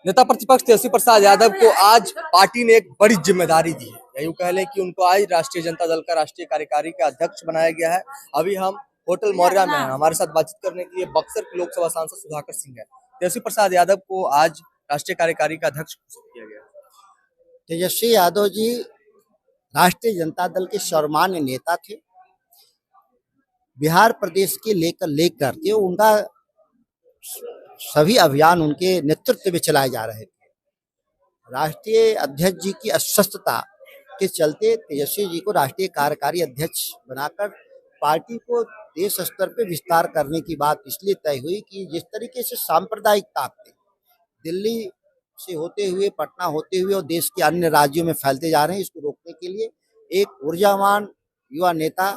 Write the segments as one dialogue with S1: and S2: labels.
S1: नेता प्रतिपक्ष तेजस्वी प्रसाद यादव को आज पार्टी ने एक बड़ी जिम्मेदारी दी है। यूं कह लें कि उनको आज राष्ट्रीय जनता दल का राष्ट्रीय कार्यकारी का अध्यक्ष बनाया गया है। अभी हम होटल मौर्या में हैं। हमारे साथ बातचीत करने के लिए बक्सर के लोकसभा सांसद सुधाकर सिंह है। तेजस्वी प्रसाद यादव को आज राष्ट्रीय कार्यकारी का अध्यक्ष घोषित किया गया।
S2: तेजस्वी यादव जी राष्ट्रीय जनता दल के सर्वमान्य नेता थे। बिहार प्रदेश के लेकर के उनका सभी अभियान उनके नेतृत्व में चलाए जा रहे थे। राष्ट्रीय अध्यक्ष जी की अस्वस्थता के चलते तेजस्वी जी को राष्ट्रीय कार्यकारी अध्यक्ष बनाकर पार्टी को देश स्तर पर विस्तार करने की बात इसलिए तय हुई कि जिस तरीके से सांप्रदायिक ताकतें दिल्ली से होते हुए पटना होते हुए और देश के अन्य राज्यों में फैलते जा रहे हैं, इसको रोकने के लिए एक ऊर्जावान युवा नेता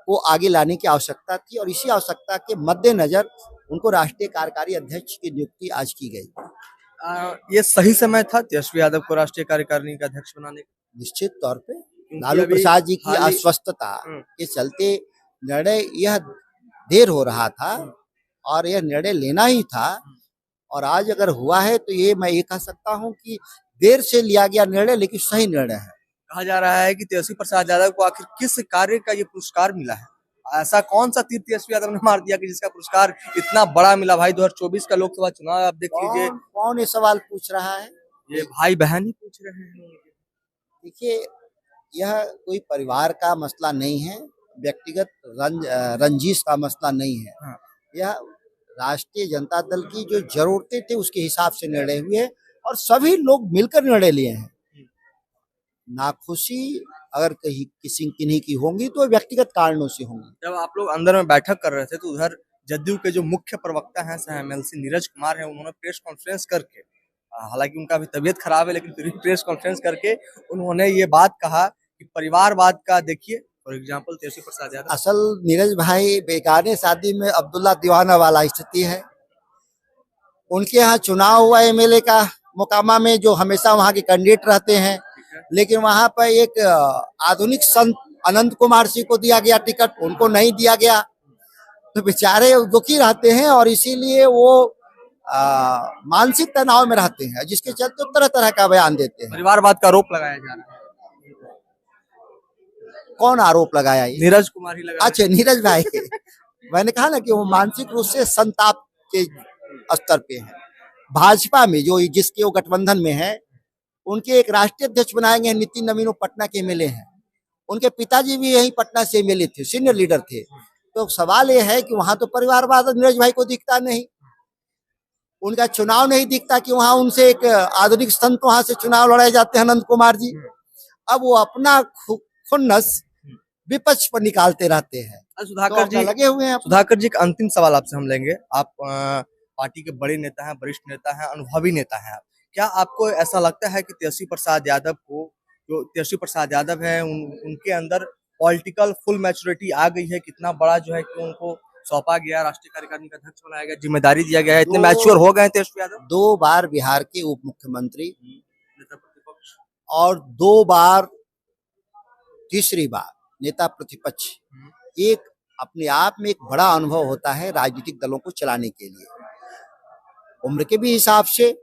S2: को आगे लाने की आवश्यकता थी और इसी आवश्यकता के मद्देनजर उनको राष्ट्रीय कार्यकारी अध्यक्ष की नियुक्ति आज की गई।
S1: ये सही समय था तेजस्वी यादव को राष्ट्रीय कार्यकारिणी का अध्यक्ष बनाने का?
S2: निश्चित तौर पे लालू प्रसाद जी की अस्वस्थता के चलते निर्णय यह देर हो रहा था और यह निर्णय लेना ही था और आज अगर हुआ है तो ये मैं ये कह सकता हूँ कि देर से लिया गया निर्णय लेकिन सही निर्णय है।
S1: कहा जा रहा है कि तेजस्वी प्रसाद यादव को आखिर किस कार्य का ये पुरस्कार मिला है? ऐसा कौन सा तीर तेजस्वी यादव ने मार दिया कि जिसका पुरस्कार इतना बड़ा मिला? भाई 2024 का लोकसभा चुनाव आप देख लीजिए।
S2: कौन ये सवाल पूछ रहा है?
S1: ये भाई बहन ही पूछ रहे हैं।
S2: देखिए, यह कोई परिवार का मसला नहीं है, व्यक्तिगत रंजिश का मसला नहीं है।
S1: हाँ।
S2: यह राष्ट्रीय जनता दल की जो जरूरतें थे उसके हिसाब से निर्णय हुए और सभी लोग मिलकर निर्णय लिए हैं। नाखुशी अगर कहीं किन्हीं की होंगी तो व्यक्तिगत कारणों से होंगी।
S1: जब आप लोग अंदर में बैठक कर रहे थे तो उधर जदयू के जो मुख्य प्रवक्ता हैं एमएलसी नीरज कुमार हैं, उन्होंने प्रेस कॉन्फ्रेंस करके, हालांकि उनका भी तबीयत खराब है लेकिन फिर भी प्रेस कॉन्फ्रेंस करके उन्होंने ये बात कहा कि परिवारवाद का देखिए फॉर एग्जाम्पल तेजस्वी प्रसाद यादव।
S2: असल नीरज भाई बेगाने शादी में अब्दुल्ला दीवाना वाला स्थिति है। उनके यहाँ चुनाव हुआ एमएलए का मोकामा में, जो हमेशा वहाँ के कैंडिडेट रहते हैं, लेकिन वहाँ पर एक आधुनिक संत अनंत कुमार सिंह को दिया गया टिकट, उनको नहीं दिया गया, तो बेचारे दुखी रहते हैं और इसीलिए वो मानसिक तनाव में रहते हैं, जिसके चलते तरह तरह का बयान देते हैं।
S1: परिवारवाद का आरोप लगाया जा रहा है।
S2: कौन आरोप लगाया?
S1: नीरज कुमार ही लगाया।
S2: अच्छा, नीरज भाई मैंने कहा ना कि वो मानसिक रूप से संताप के स्तर पे है। भाजपा में जो जिसके वो गठबंधन में है, उनके एक राष्ट्रीय अध्यक्ष बनाए गए नितिन नवीन, पटना के एमएलए हैं। उनके पिताजी भी यही पटना से एमएलए थे, सीनियर लीडर थे। तो सवाल ये है कि वहां तो परिवारवाद नीरज भाई को दिखता नहीं, उनका चुनाव नहीं दिखता कि वहां उनसे एक आधुनिक संत वहां से चुनाव लड़ाए जाते हैं, अनंत कुमार जी। अब वो अपना खुन्नस विपक्ष पर निकालते रहते हैं।
S1: सुधाकर जी
S2: लगे हुए हैं।
S1: सुधाकर जी, एक अंतिम सवाल आपसे हम लेंगे। आप पार्टी के बड़े नेता हैं, वरिष्ठ नेता हैं, अनुभवी नेता हैं। क्या आपको ऐसा लगता है कि तेजस्वी प्रसाद यादव को, जो तेजस्वी प्रसाद यादव है, उनके अंदर पॉलिटिकल फुल मैच्योरिटी आ गई है? कितना बड़ा जो है कि उनको सौंपा गया, राष्ट्रीय कार्यकारिणी का अध्यक्ष बनाया गया, जिम्मेदारी दिया गया है, इतने मैच्योर हो गए तेजस्वी यादव?
S2: 2 बार बिहार के उप मुख्यमंत्री, नेता प्रतिपक्ष, और 2 बार, तीसरी बार नेता प्रतिपक्ष। एक अपने आप में एक बड़ा अनुभव होता है राजनीतिक दलों को चलाने के लिए। उम्र के भी हिसाब से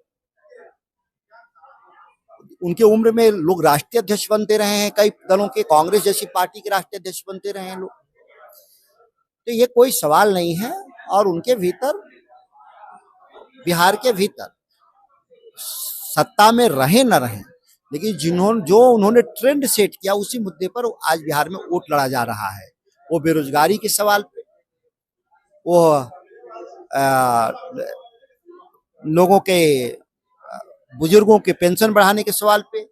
S2: उनके उम्र में लोग राष्ट्रीय अध्यक्ष बनते रहे हैं, कई दलों के, कांग्रेस जैसी पार्टी के राष्ट्रीय अध्यक्ष बनते रहे हैं लोग, तो ये कोई सवाल नहीं है। और उनके भीतर, बिहार के भीतर सत्ता में रहे न रहे, लेकिन उन्होंने ट्रेंड सेट किया उसी मुद्दे पर आज बिहार में वोट लड़ा जा रहा है। वो बेरोजगारी के सवाल पे, वो लोगों के, बुजुर्गों के पेंशन बढ़ाने के सवाल पे,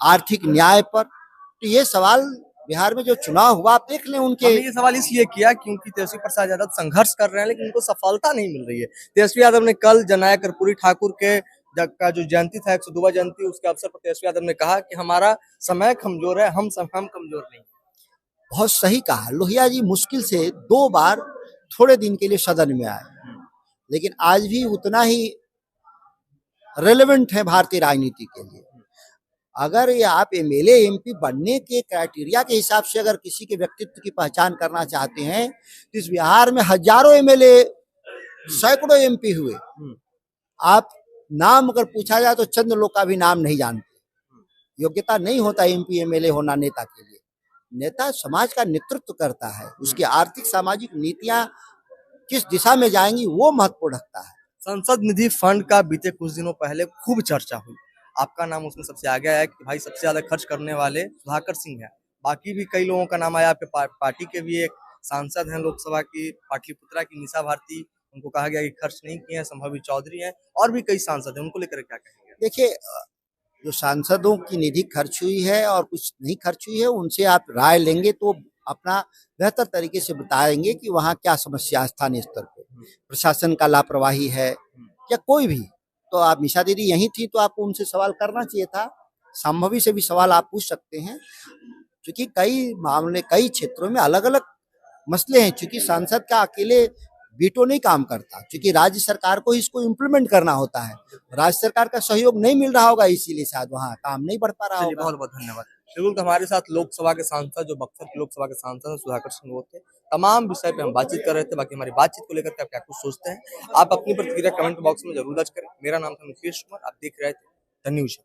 S2: आर्थिक न्याय पर। तो ये सवाल बिहार में जो चुनाव हुआ आप देख लें उनके।
S1: हमने ये सवाल इसलिए किया क्योंकि तेजस्वी प्रसाद यादव संघर्ष कर रहे हैं लेकिन उनको सफलता नहीं मिल रही है। तेजस्वी यादव ने कल जननायक कर्पूरी ठाकुर के का जो जयंती था, 102वां जयंती, उसके अवसर पर तेजस्वी यादव ने कहा कि हमारा समय कमजोर है, हम कमजोर नहीं।
S2: बहुत सही कहा। लोहिया जी मुश्किल से 2 बार थोड़े दिन के लिए सदन में आए, लेकिन आज भी उतना ही रेलेवेंट है भारतीय राजनीति के लिए। अगर ये आप एमएलए एमपी बनने के क्राइटेरिया के हिसाब से अगर किसी के व्यक्तित्व की पहचान करना चाहते हैं तो इस बिहार में हजारों एमएलए, सैकड़ों एमपी हुए। आप नाम अगर पूछा जाए तो चंद लोग का भी नाम नहीं जानते। योग्यता नहीं होता एमपी एमएलए होना नेता के लिए। नेता समाज का नेतृत्व करता है, उसकी आर्थिक सामाजिक नीतियां किस दिशा में जाएंगी वो महत्व रखता है।
S1: संसद निधि फंड का बीते कुछ दिनों पहले खूब चर्चा हुई, आपका नाम उसमें सबसे आगे आया कि भाई सबसे ज्यादा खर्च करने वाले सुधाकर सिंह हैं। बाकी भी कई लोगों का नाम आया, आपके पार्टी के भी एक सांसद हैं लोकसभा की पाटलिपुत्रा की निशा भारती, उनको कहा गया कि खर्च नहीं किए हैं। संभावी चौधरी हैं और भी कई सांसद हैं, उनको लेकर क्या कहेंगे?
S2: देखिए, जो सांसदों की निधि खर्च हुई है और कुछ नहीं खर्च हुई है, उनसे आप राय लेंगे तो अपना बेहतर तरीके से बताएंगे कि वहाँ क्या समस्या स्थानीय स्तर पे, प्रशासन का लापरवाही है या कोई भी। तो आप निशा दीदी यहीं थी तो आपको उनसे सवाल करना चाहिए था। संभवी से भी सवाल आप पूछ सकते हैं, क्योंकि कई मामले कई क्षेत्रों में अलग अलग मसले हैं। क्योंकि सांसद का अकेले वीटो नहीं काम करता, क्योंकि राज्य सरकार को इसको इम्प्लीमेंट करना होता है। राज्य सरकार का सहयोग नहीं मिल रहा होगा, इसीलिए शायद वहाँ काम नहीं बढ़ पा रहा
S1: चलिए
S2: होगा।
S1: बहुत बहुत धन्यवाद। बिल्कुल, तो हमारे साथ लोकसभा के सांसद, जो बक्सर के लोकसभा के सांसद हैं, सुधाकर सिंह वो थे। तमाम विषय पे हम बातचीत कर रहे थे। बाकी हमारी बातचीत को लेकर के आप क्या कुछ सोचते हैं, आप अपनी प्रतिक्रिया कमेंट बॉक्स में जरूर दर्ज करें। मेरा नाम था मुकेश कुमार, आप देख रहे थे द न्यूज।